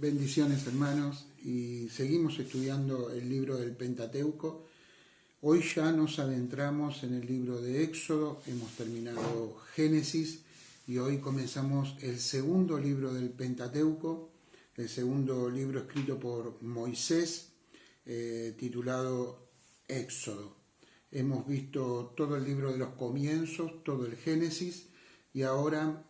Bendiciones, hermanos, y seguimos estudiando el libro del Pentateuco. Hoy ya nos adentramos en el libro de Éxodo, hemos terminado Génesis y hoy comenzamos el segundo libro del Pentateuco, el segundo libro escrito por Moisés, titulado Éxodo. Hemos visto todo el libro de los comienzos, todo el Génesis, y ahora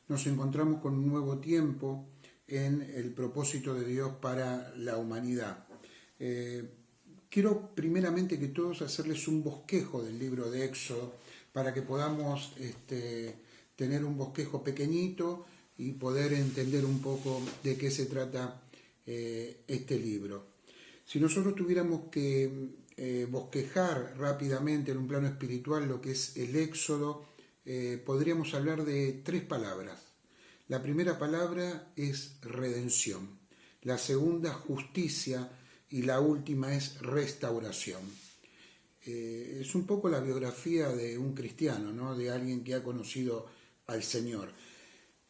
nos encontramos con un nuevo tiempo en el propósito de Dios para la humanidad. Quiero primeramente que todos hacerles un bosquejo del libro de Éxodo para que podamos tener un bosquejo pequeñito y poder entender un poco de qué se trata este libro. Si nosotros tuviéramos que bosquejar rápidamente en un plano espiritual lo que es el Éxodo, podríamos hablar de tres palabras. La primera palabra es redención, la segunda justicia y la última es restauración. Es un poco la biografía de un cristiano, ¿no? De alguien que ha conocido al Señor.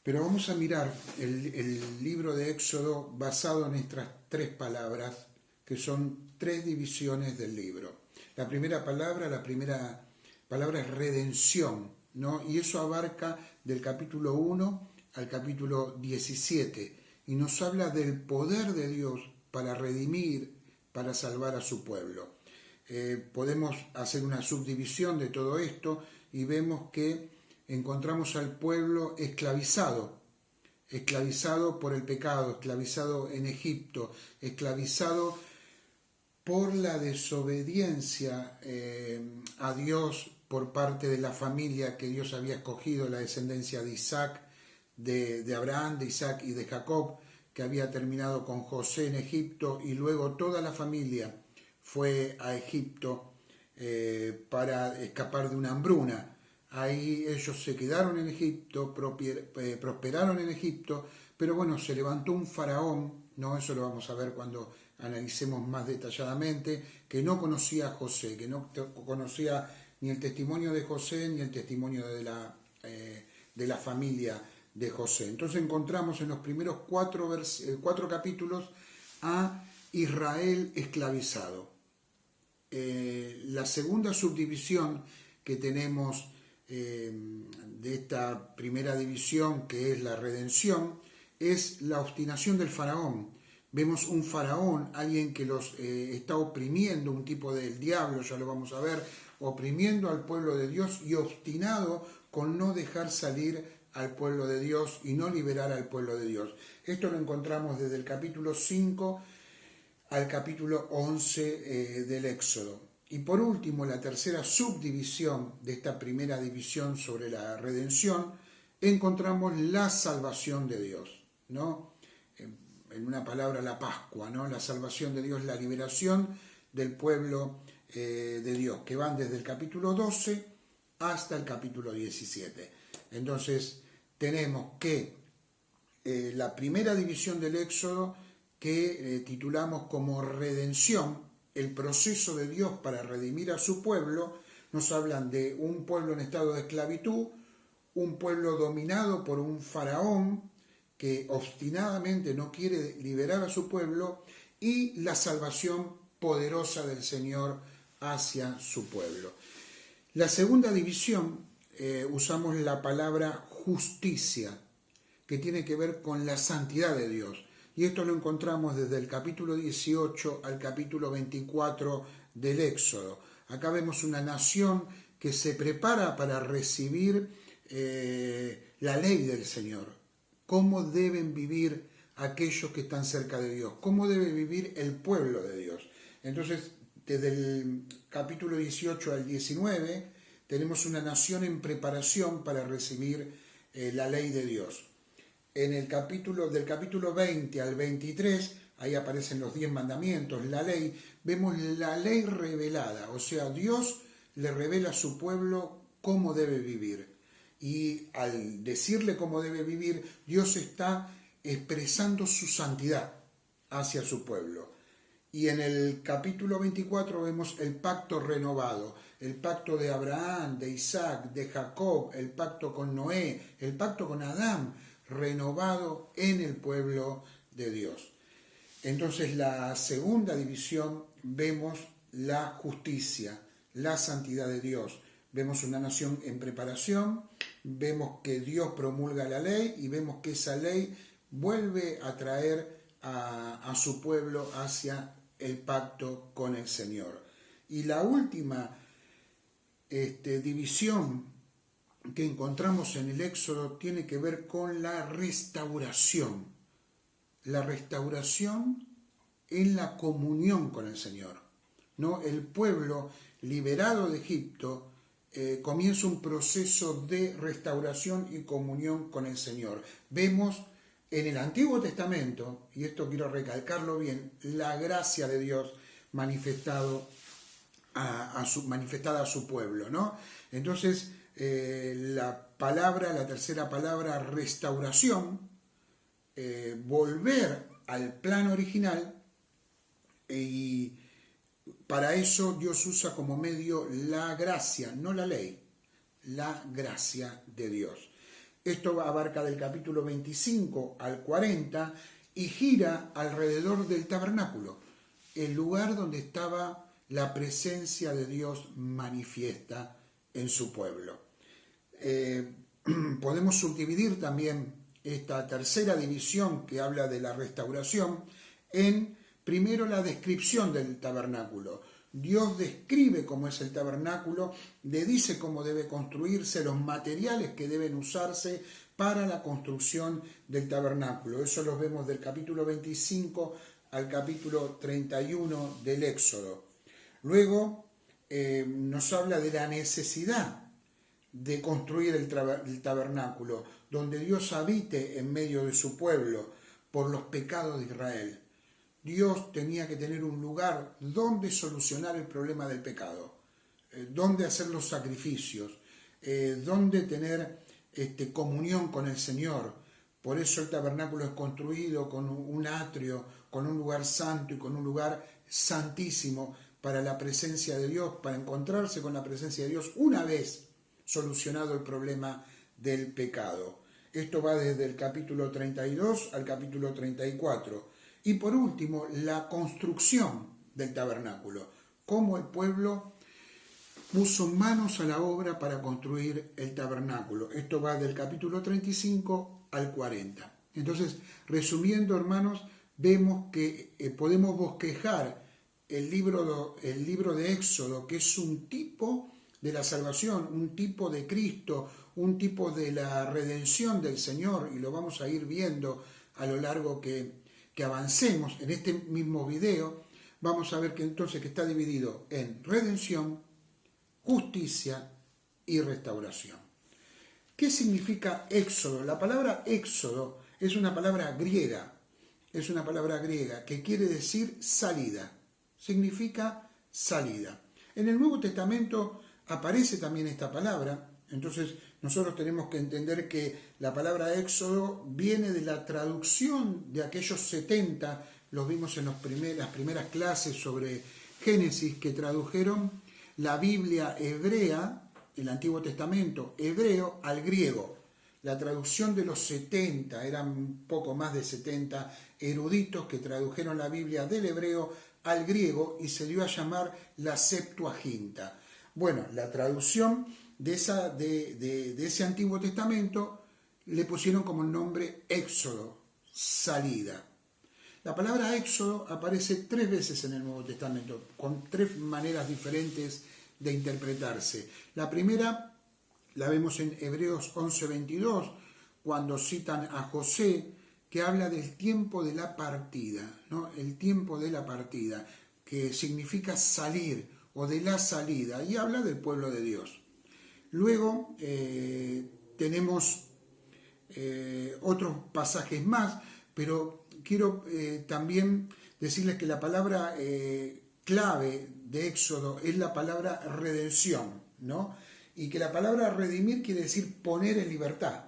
Pero vamos a mirar el libro de Éxodo basado en estas tres palabras, que son tres divisiones del libro. La primera palabra es redención, ¿no? Y eso abarca del capítulo 1 al capítulo 17 y nos habla del poder de Dios para redimir, para salvar a su pueblo. Podemos hacer una subdivisión de todo esto y vemos que encontramos al pueblo esclavizado por el pecado, esclavizado en Egipto, esclavizado por la desobediencia a Dios por parte de la familia que Dios había escogido, la descendencia de Isaac, de Abraham, de Isaac y de Jacob, que había terminado con José en Egipto, y luego toda la familia fue a Egipto para escapar de una hambruna. Ahí ellos se quedaron en Egipto, prosperaron en Egipto, pero bueno, se levantó un faraón, ¿no? Eso lo vamos a ver cuando analicemos más detalladamente, que no conocía a José, que no conocía ni el testimonio de José ni el testimonio de la familia de José. Entonces encontramos en los primeros cuatro capítulos a Israel esclavizado. La segunda subdivisión que tenemos de esta primera división, que es la redención, es la obstinación del faraón. Vemos un faraón, alguien que los está oprimiendo, un tipo del diablo, ya lo vamos a ver, oprimiendo al pueblo de Dios y obstinado con no dejar salir al pueblo de Dios y no liberar al pueblo de Dios. Esto lo encontramos desde el capítulo 5 al capítulo 11 del Éxodo. Y por último, la tercera subdivisión de esta primera división sobre la redención, encontramos la salvación de Dios, ¿no? En una palabra, la Pascua, ¿no? La salvación de Dios, la liberación del pueblo de Dios, que van desde el capítulo 12 hasta el capítulo 17. Entonces, tenemos que la primera división del Éxodo, que titulamos como redención, el proceso de Dios para redimir a su pueblo, nos hablan de un pueblo en estado de esclavitud, un pueblo dominado por un faraón que obstinadamente no quiere liberar a su pueblo, y la salvación poderosa del Señor hacia su pueblo. La segunda división, usamos la palabra justicia, que tiene que ver con la santidad de Dios. Y esto lo encontramos desde el capítulo 18 al capítulo 24 del Éxodo. Acá vemos una nación que se prepara para recibir la ley del Señor. Cómo deben vivir aquellos que están cerca de Dios. Cómo debe vivir el pueblo de Dios. Entonces, desde el capítulo 18 al 19, tenemos una nación en preparación para recibir la ley de Dios. En el del capítulo 20 al 23, ahí aparecen los 10 mandamientos, la ley, vemos la ley revelada, o sea, Dios le revela a su pueblo cómo debe vivir. Y al decirle cómo debe vivir, Dios está expresando su santidad hacia su pueblo. Y en el capítulo 24 vemos el pacto renovado, el pacto de Abraham, de Isaac, de Jacob, el pacto con Noé, el pacto con Adán, renovado en el pueblo de Dios. Entonces la segunda división vemos la justicia, la santidad de Dios. Vemos una nación en preparación, vemos que Dios promulga la ley y vemos que esa ley vuelve a traer a su pueblo hacia el pacto con el Señor. Y la última división que encontramos en el Éxodo tiene que ver con la restauración. La restauración en la comunión con el Señor, ¿no? El pueblo liberado de Egipto comienza un proceso de restauración y comunión con el Señor. Vemos en el Antiguo Testamento, y esto quiero recalcarlo bien, la gracia de Dios manifestada a su pueblo, ¿no? Entonces, la tercera palabra, restauración, volver al plan original, y para eso Dios usa como medio la gracia, no la ley, la gracia de Dios. Esto abarca del capítulo 25 al 40 y gira alrededor del tabernáculo, el lugar donde estaba la presencia de Dios manifiesta en su pueblo. Podemos subdividir también esta tercera división que habla de la restauración en, primero, la descripción del tabernáculo. Dios describe cómo es el tabernáculo, le dice cómo debe construirse, los materiales que deben usarse para la construcción del tabernáculo. Eso lo vemos del capítulo 25 al capítulo 31 del Éxodo. Luego nos habla de la necesidad de construir el tabernáculo, donde Dios habite en medio de su pueblo por los pecados de Israel. Dios tenía que tener un lugar donde solucionar el problema del pecado, donde hacer los sacrificios, donde tener comunión con el Señor. Por eso el tabernáculo es construido con un atrio, con un lugar santo y con un lugar santísimo para la presencia de Dios, para encontrarse con la presencia de Dios una vez solucionado el problema del pecado. Esto va desde el capítulo 32 al capítulo 34. Y por último, la construcción del tabernáculo, cómo el pueblo puso manos a la obra para construir el tabernáculo. Esto va del capítulo 35 al 40. Entonces, resumiendo, hermanos, vemos que podemos bosquejar el libro de Éxodo, que es un tipo de la salvación, un tipo de Cristo, un tipo de la redención del Señor, y lo vamos a ir viendo a lo largo que avancemos en este mismo video. Vamos a ver que entonces que está dividido en redención, justicia y restauración. ¿Qué significa éxodo? La palabra éxodo es una palabra griega que quiere decir salida, significa salida. En el Nuevo Testamento aparece también esta palabra, entonces nosotros tenemos que entender que la palabra éxodo viene de la traducción de aquellos 70, los vimos en las primeras clases sobre Génesis, que tradujeron la Biblia hebrea, el Antiguo Testamento hebreo, al griego. La traducción de los 70, eran un poco más de 70 eruditos que tradujeron la Biblia del hebreo al griego y se dio a llamar la Septuaginta. Bueno, la traducción de ese Antiguo Testamento le pusieron como nombre Éxodo, salida. La palabra Éxodo aparece 3 veces en el Nuevo Testamento, con 3 maneras diferentes de interpretarse. La primera la vemos en Hebreos 11:22, cuando citan a José, que habla del tiempo de la partida, ¿no? El tiempo de la partida, que significa salir o de la salida, y habla del pueblo de Dios. Luego tenemos otros pasajes más, pero quiero también decirles que la palabra clave de Éxodo es la palabra redención, ¿no? Y que la palabra redimir quiere decir poner en libertad.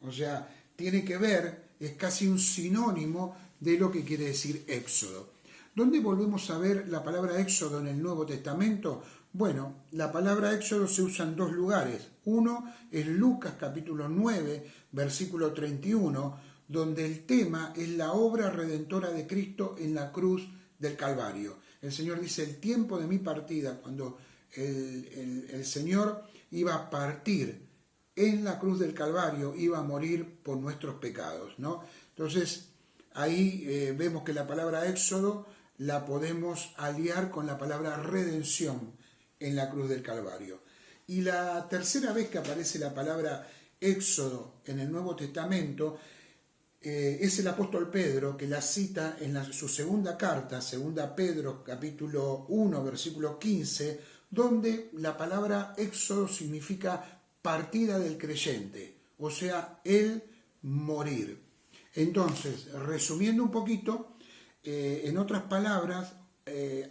O sea, tiene que ver, es casi un sinónimo de lo que quiere decir Éxodo. ¿Dónde volvemos a ver la palabra Éxodo en el Nuevo Testamento? Bueno, la palabra Éxodo se usa en 2 lugares. Uno es Lucas capítulo 9, versículo 31, donde el tema es la obra redentora de Cristo en la cruz del Calvario. El Señor dice, el tiempo de mi partida, cuando el Señor iba a partir en la cruz del Calvario, iba a morir por nuestros pecados, ¿no? Entonces, ahí vemos que la palabra éxodo la podemos aliar con la palabra redención en la cruz del Calvario. Y la tercera vez que aparece la palabra éxodo en el Nuevo Testamento es el apóstol Pedro, que la cita en su segunda carta, segunda Pedro capítulo 1 versículo 15, donde la palabra éxodo significa partida del creyente, o sea, el morir. Entonces, resumiendo un poquito, en otras palabras,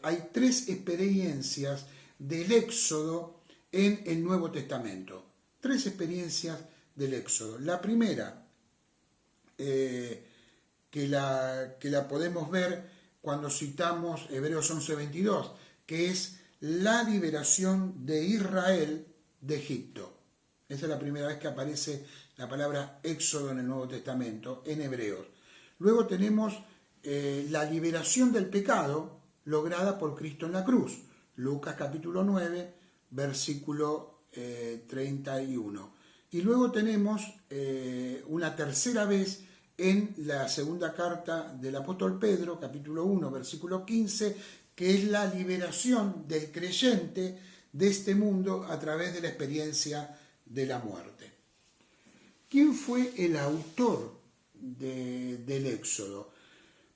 hay tres experiencias del éxodo en el Nuevo Testamento. Tres experiencias del éxodo. La primera, que la podemos ver cuando citamos Hebreos 11:22, que es la liberación de Israel de Egipto. Esa es la primera vez que aparece la palabra éxodo en el Nuevo Testamento, en Hebreos. Luego tenemos la liberación del pecado lograda por Cristo en la cruz. Lucas capítulo 9, versículo 31. Y luego tenemos una tercera vez en la segunda carta del apóstol Pedro, capítulo 1, versículo 15, que es la liberación del creyente de este mundo a través de la experiencia de la muerte. ¿Quién fue el autor del Éxodo?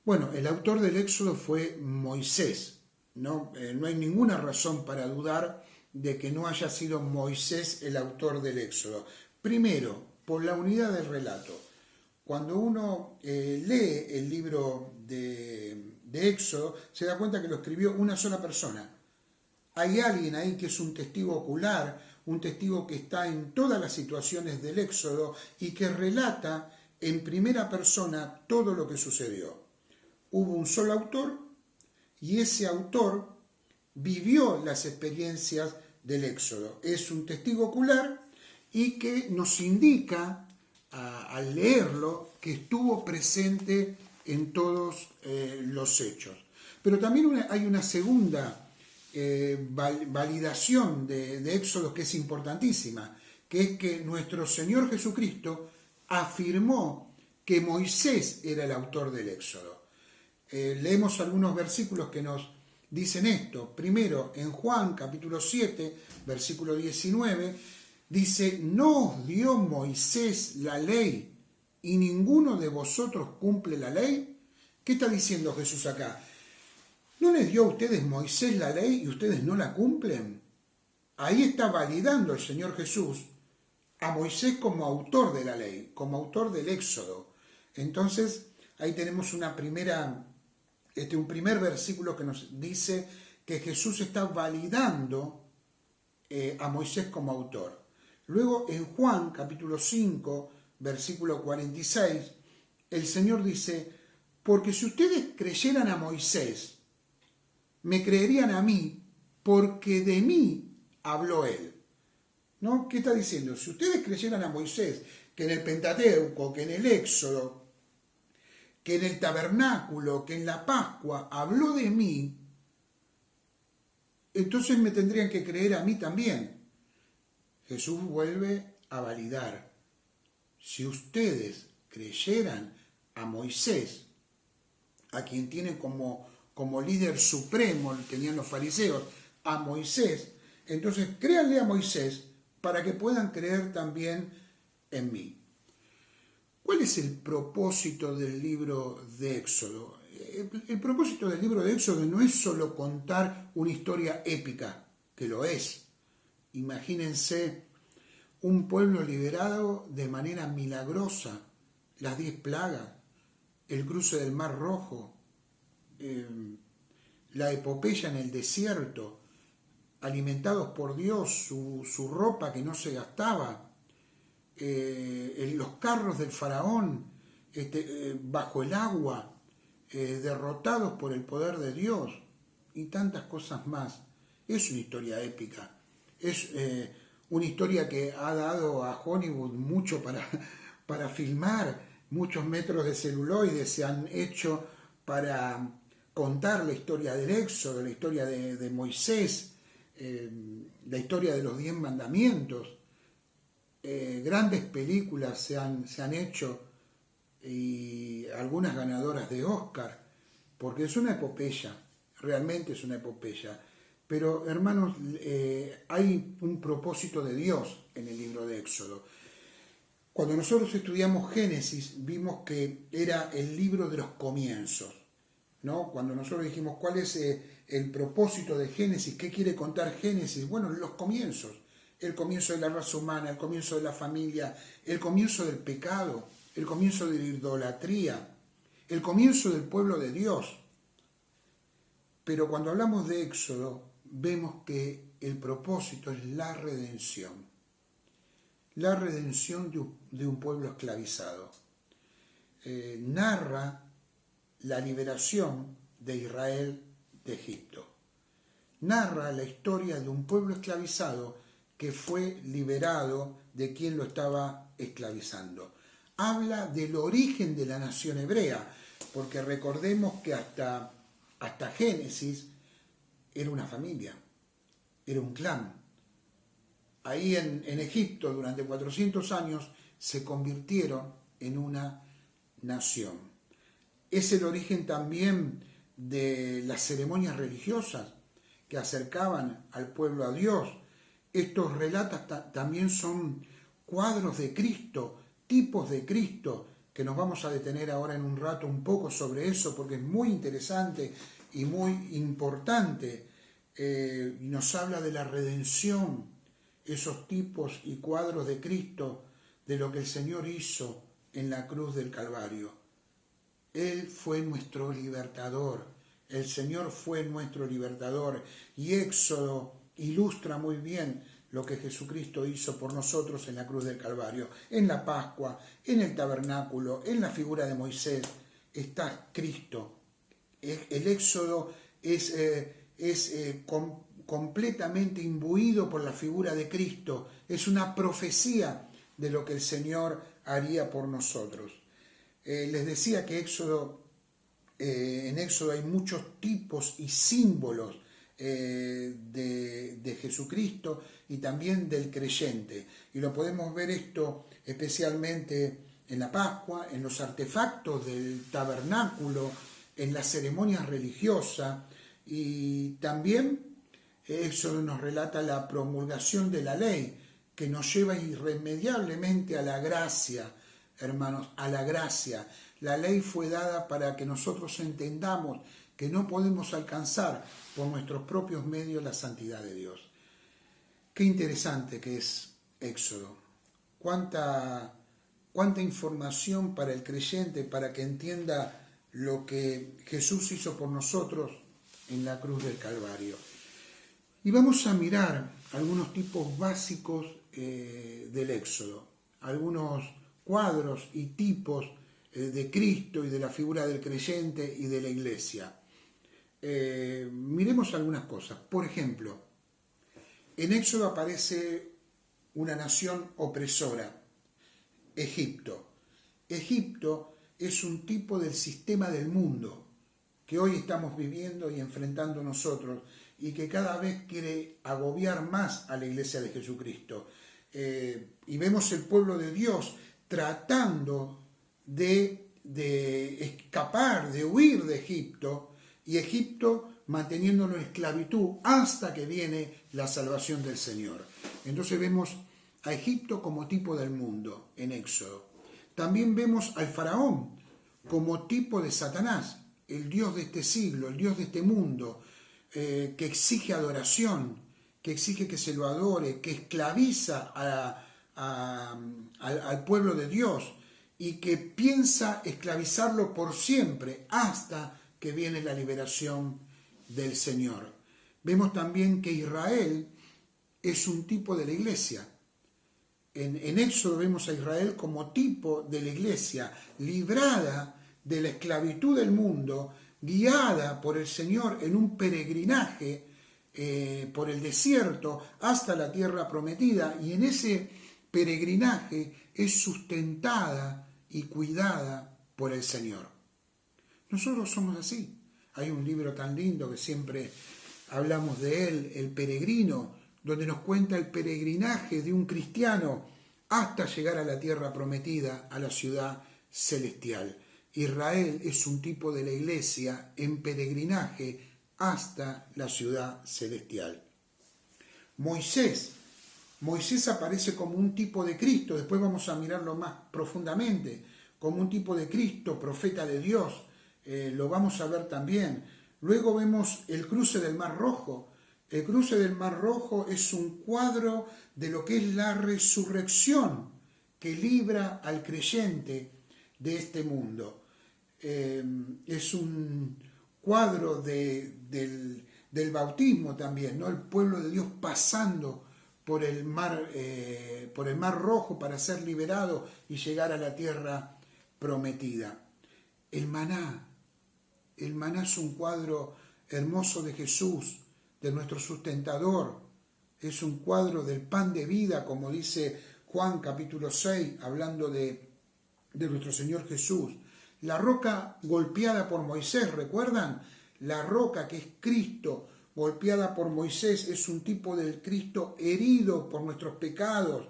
Bueno, el autor del Éxodo fue Moisés. No hay ninguna razón para dudar de que no haya sido Moisés el autor del Éxodo. Primero, por la unidad del relato. Cuando uno lee el libro de Éxodo, se da cuenta que lo escribió una sola persona. Hay alguien ahí que es un testigo ocular, un testigo que está en todas las situaciones del Éxodo y que relata en primera persona todo lo que sucedió. Hubo un solo autor y ese autor vivió las experiencias del Éxodo. Es un testigo ocular y que nos indica al leerlo que estuvo presente en todos los hechos. Pero también hay una segunda validación de Éxodo que es importantísima, que es que nuestro Señor Jesucristo afirmó que Moisés era el autor del Éxodo. Leemos algunos versículos que nos dicen esto. Primero, en Juan capítulo 7, versículo 19, dice, ¿no os dio Moisés la ley y ninguno de vosotros cumple la ley? ¿Qué está diciendo Jesús acá? ¿No les dio a ustedes Moisés la ley y ustedes no la cumplen? Ahí está validando el Señor Jesús a Moisés como autor de la ley, como autor del Éxodo. Entonces, ahí tenemos un primer versículo que nos dice que Jesús está validando a Moisés como autor. Luego en Juan capítulo 5, versículo 46, el Señor dice, porque si ustedes creyeran a Moisés, me creerían a mí, porque de mí habló él. ¿No? ¿Qué está diciendo? Si ustedes creyeran a Moisés, que en el Pentateuco, que en el Éxodo, que en el tabernáculo, que en la Pascua habló de mí, entonces me tendrían que creer a mí también. Jesús vuelve a validar. Si ustedes creyeran a Moisés, a quien tienen como líder supremo, tenían los fariseos, a Moisés, entonces créanle a Moisés para que puedan creer también en mí. ¿Cuál es el propósito del libro de Éxodo? El propósito del libro de Éxodo no es solo contar una historia épica, que lo es. Imagínense un pueblo liberado de manera milagrosa, las 10 plagas, el cruce del Mar Rojo, la epopeya en el desierto, alimentados por Dios, su ropa que no se gastaba, los carros del faraón bajo el agua, derrotados por el poder de Dios y tantas cosas más. Es una historia épica, es una historia que ha dado a Hollywood mucho para filmar, muchos metros de celuloide se han hecho para contar la historia del Éxodo, la historia de Moisés, la historia de los 10 mandamientos. Grandes películas se han hecho y algunas ganadoras de Oscar, porque es una epopeya, realmente es una epopeya. Pero hermanos, hay un propósito de Dios en el libro de Éxodo. Cuando nosotros estudiamos Génesis, vimos que era el libro de los comienzos, ¿no? Cuando nosotros dijimos cuál es el propósito de Génesis, qué quiere contar Génesis, bueno, los comienzos, el comienzo de la raza humana, el comienzo de la familia, el comienzo del pecado, el comienzo de la idolatría, el comienzo del pueblo de Dios. Pero cuando hablamos de Éxodo, vemos que el propósito es la redención de un pueblo esclavizado. Narra la liberación de Israel de Egipto. Narra la historia de un pueblo esclavizado que fue liberado de quien lo estaba esclavizando. Habla del origen de la nación hebrea, porque recordemos que hasta Génesis era una familia, era un clan. Ahí en Egipto durante 400 años se convirtieron en una nación. Es el origen también de las ceremonias religiosas que acercaban al pueblo a Dios. Estos relatos también son cuadros de Cristo, tipos de Cristo, que nos vamos a detener ahora en un rato un poco sobre eso, porque es muy interesante y muy importante. Nos habla de la redención, esos tipos y cuadros de Cristo, de lo que el Señor hizo en la cruz del Calvario. Él fue nuestro libertador, el Señor fue nuestro libertador, y Éxodo ilustra muy bien lo que Jesucristo hizo por nosotros en la cruz del Calvario, en la Pascua, en el tabernáculo, en la figura de Moisés, está Cristo. El Éxodo es completamente imbuido por la figura de Cristo, es una profecía de lo que el Señor haría por nosotros. Les decía que en Éxodo hay muchos tipos y símbolos de Jesucristo y también del creyente. Y lo podemos ver esto especialmente en la Pascua, en los artefactos del tabernáculo, en las ceremonias religiosas, y también Éxodo nos relata la promulgación de la ley, que nos lleva irremediablemente a la gracia, hermanos, a la gracia. La ley fue dada para que nosotros entendamos que no podemos alcanzar por nuestros propios medios la santidad de Dios. Qué interesante que es Éxodo. Cuánta información para el creyente, para que entienda lo que Jesús hizo por nosotros en la cruz del Calvario. Y vamos a mirar algunos tipos básicos del Éxodo, algunos cuadros y tipos de Cristo y de la figura del creyente y de la iglesia. Miremos algunas cosas. Por ejemplo, en Éxodo aparece una nación opresora, Egipto. Egipto es un tipo del sistema del mundo que hoy estamos viviendo y enfrentando nosotros, y que cada vez quiere agobiar más a la iglesia de Jesucristo. Y vemos el pueblo de Dios tratando de escapar, de huir de Egipto, y Egipto manteniéndolo en esclavitud hasta que viene la salvación del Señor. Entonces vemos a Egipto como tipo del mundo en Éxodo. También vemos al faraón como tipo de Satanás, el Dios de este siglo, el Dios de este mundo, que exige adoración, que exige que se lo adore, que esclaviza al pueblo de Dios y que piensa esclavizarlo por siempre hasta que viene la liberación del Señor. Vemos también que Israel es un tipo de la iglesia. En Éxodo vemos a Israel como tipo de la iglesia, librada de la esclavitud del mundo, guiada por el Señor en un peregrinaje por el desierto hasta la tierra prometida, y en ese peregrinaje es sustentada y cuidada por el Señor. Nosotros somos así. Hay un libro tan lindo que siempre hablamos de él, El Peregrino, donde nos cuenta el peregrinaje de un cristiano hasta llegar a la tierra prometida, a la ciudad celestial. Israel es un tipo de la iglesia en peregrinaje hasta la ciudad celestial. Moisés aparece como un tipo de Cristo, después vamos a mirarlo más profundamente, como un tipo de Cristo, profeta de Dios, lo vamos a ver también. Luego vemos el cruce del Mar Rojo. El cruce del Mar Rojo es un cuadro de lo que es la resurrección que libra al creyente de este mundo. Es un cuadro del bautismo también, ¿no? El pueblo de Dios pasando por el mar Rojo para ser liberado y llegar a la tierra prometida. El maná es un cuadro hermoso de Jesús, de nuestro sustentador. Es un cuadro del pan de vida, como dice Juan capítulo 6, hablando de nuestro Señor Jesús. La roca golpeada por Moisés, ¿recuerdan? La roca que es Cristo, golpeada por Moisés, es un tipo del Cristo herido por nuestros pecados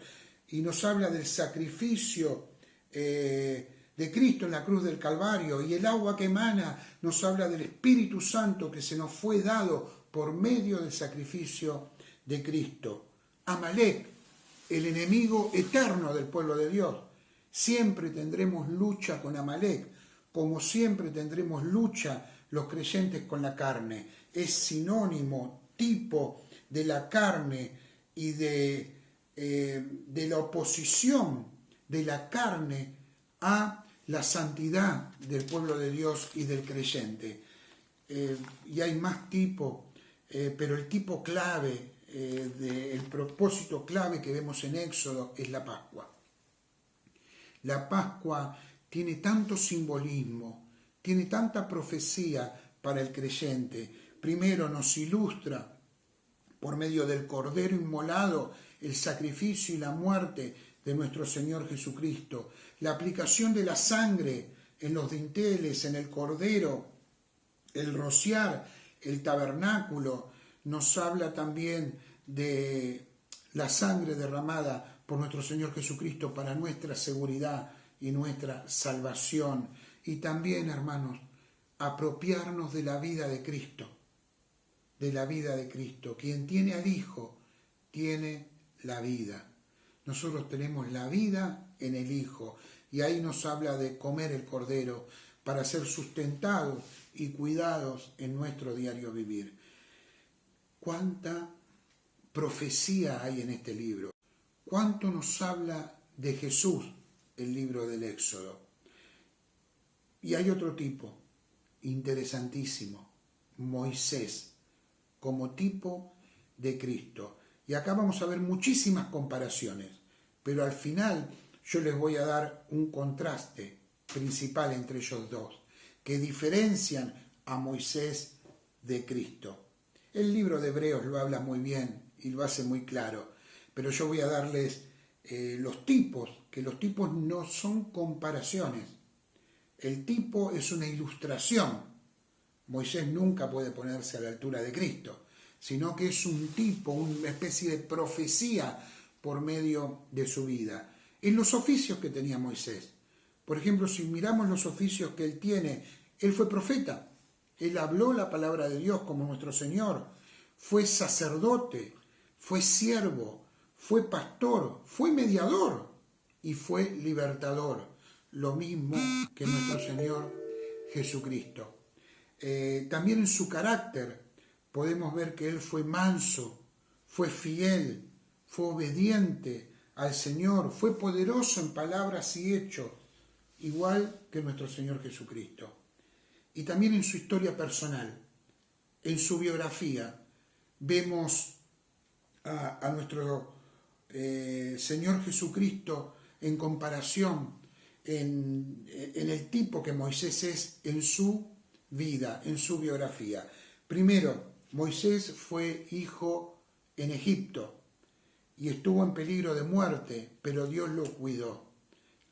y nos habla del sacrificio de Cristo en la cruz del Calvario, y el agua que emana nos habla del Espíritu Santo que se nos fue dado por medio del sacrificio de Cristo. Amalek, el enemigo eterno del pueblo de Dios. Siempre tendremos lucha con Amalek, como siempre tendremos lucha los creyentes con la carne. Es sinónimo, tipo de la carne y de la oposición de la carne a la santidad del pueblo de Dios y del creyente. Y hay más tipos, pero el tipo clave, el propósito clave que vemos en Éxodo es la Pascua. La Pascua tiene tanto simbolismo, tiene tanta profecía para el creyente. Primero nos ilustra por medio del Cordero inmolado el sacrificio y la muerte de nuestro Señor Jesucristo. La aplicación de la sangre en los dinteles, en el Cordero, el rociar, el tabernáculo, nos habla también de la sangre derramada por nuestro Señor Jesucristo para nuestra seguridad y nuestra salvación. Y también, hermanos, apropiarnos de la vida de Cristo, de la vida de Cristo. Quien tiene al Hijo, tiene la vida. Nosotros tenemos la vida en el Hijo, y ahí nos habla de comer el Cordero para ser sustentados y cuidados en nuestro diario vivir. ¿Cuánta profecía hay en este libro? ¿Cuánto nos habla de Jesús el libro del Éxodo? Y hay otro tipo, interesantísimo, Moisés, como tipo de Cristo. Y acá vamos a ver muchísimas comparaciones, pero al final yo les voy a dar un contraste principal entre ellos dos, que diferencian a Moisés de Cristo. El libro de Hebreos lo habla muy bien y lo hace muy claro, pero yo voy a darles los tipos, que los tipos no son comparaciones. El tipo es una ilustración. Moisés nunca puede ponerse a la altura de Cristo, sino que es un tipo, una especie de profecía por medio de su vida. En los oficios que tenía Moisés, por ejemplo, si miramos los oficios que él tiene, él fue profeta, él habló la palabra de Dios como nuestro Señor, fue sacerdote, fue siervo, fue pastor, fue mediador y fue libertador, lo mismo que nuestro Señor Jesucristo. También en su carácter podemos ver que él fue manso, fue fiel, fue obediente al Señor, fue poderoso en palabras y hechos, igual que nuestro Señor Jesucristo. Y también en su historia personal, en su biografía, vemos a nuestro Señor Jesucristo en comparación en el tipo que Moisés es en su vida, en su biografía. Primero, Moisés fue hijo en Egipto y estuvo en peligro de muerte, pero Dios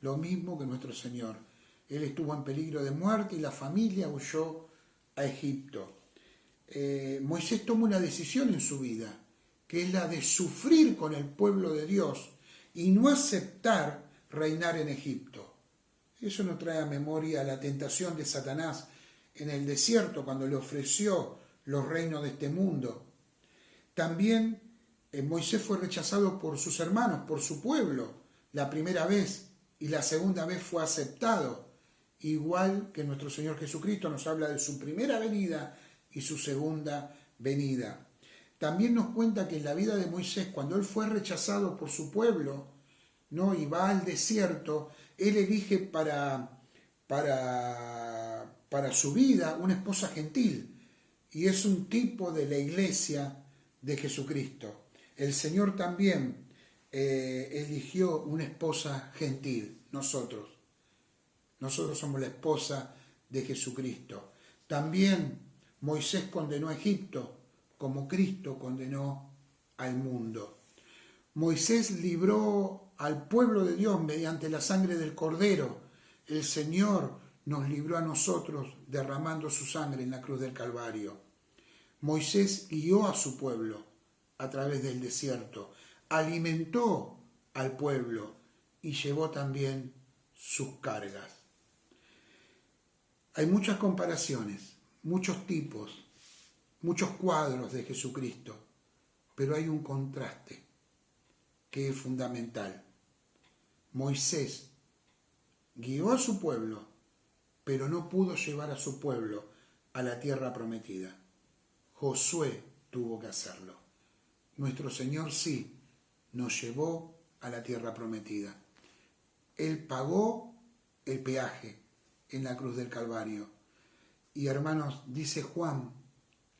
lo lo mismo que nuestro Señor. Él estuvo en peligro de muerte y la familia huyó a Egipto. Moisés toma una decisión en su vida, que es la de sufrir con el pueblo de Dios y no aceptar reinar en Egipto. Eso nos trae a memoria la tentación de Satanás en el desierto cuando le ofreció los reinos de este mundo. También Moisés fue rechazado por sus hermanos, por su pueblo, la primera vez, y la segunda vez fue aceptado, igual que nuestro Señor Jesucristo nos habla de su primera venida y su segunda venida. También nos cuenta que en la vida de Moisés, cuando él fue rechazado por su pueblo, ¿no?, y va al desierto, él elige para su vida una esposa gentil, y es un tipo de la iglesia de Jesucristo. El Señor también eligió una esposa gentil, nosotros somos la esposa de Jesucristo. También Moisés condenó a Egipto, como Cristo condenó al mundo. Moisés libró al pueblo de Dios mediante la sangre del Cordero. El Señor nos libró a nosotros derramando su sangre en la cruz del Calvario. Moisés guió a su pueblo a través del desierto, alimentó al pueblo y llevó también sus cargas. Hay muchas comparaciones, muchos tipos, muchos cuadros de Jesucristo, pero hay un contraste que es fundamental. Moisés guió a su pueblo, pero no pudo llevar a su pueblo a la tierra prometida. Josué tuvo que hacerlo. Nuestro Señor sí nos llevó a la tierra prometida. Él pagó el peaje en la cruz del Calvario. Y hermanos, dice Juan,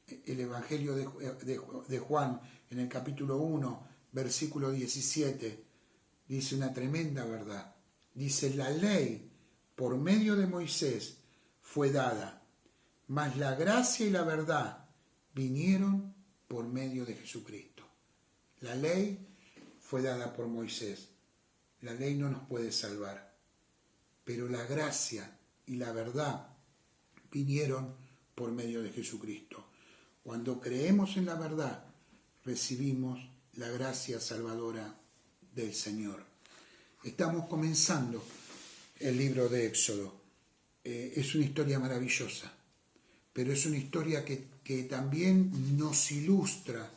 el Evangelio de Juan, en el capítulo 1, versículo 17, dice una tremenda verdad. Dice, la ley por medio de Moisés fue dada, mas la gracia y la verdad vinieron por medio de Jesucristo. La ley fue dada por Moisés. La ley no nos puede salvar, pero la gracia y la verdad vinieron por medio de Jesucristo. Cuando creemos en la verdad, recibimos la gracia salvadora del Señor. Estamos comenzando el libro de Éxodo. Es una historia maravillosa, pero es una historia que también nos ilustra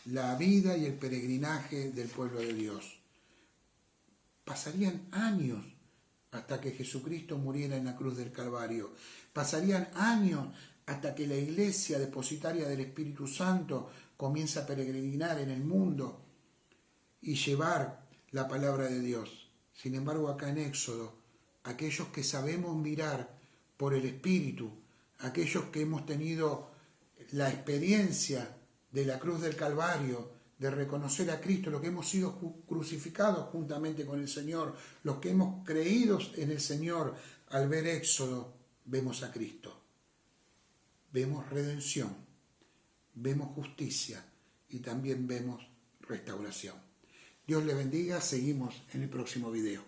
la vida y el peregrinaje del pueblo de Dios. Pasarían años hasta que Jesucristo muriera en la cruz del Calvario. Pasarían años hasta que la iglesia depositaria del Espíritu Santo comienza a peregrinar en el mundo y llevar la palabra de Dios. Sin embargo, acá en Éxodo, aquellos que sabemos mirar por el Espíritu, aquellos que hemos tenido la experiencia de la cruz del Calvario, de reconocer a Cristo, los que hemos sido crucificados juntamente con el Señor, los que hemos creído en el Señor, al ver Éxodo, vemos a Cristo. Vemos redención, vemos justicia y también vemos restauración. Dios le bendiga, seguimos en el próximo video.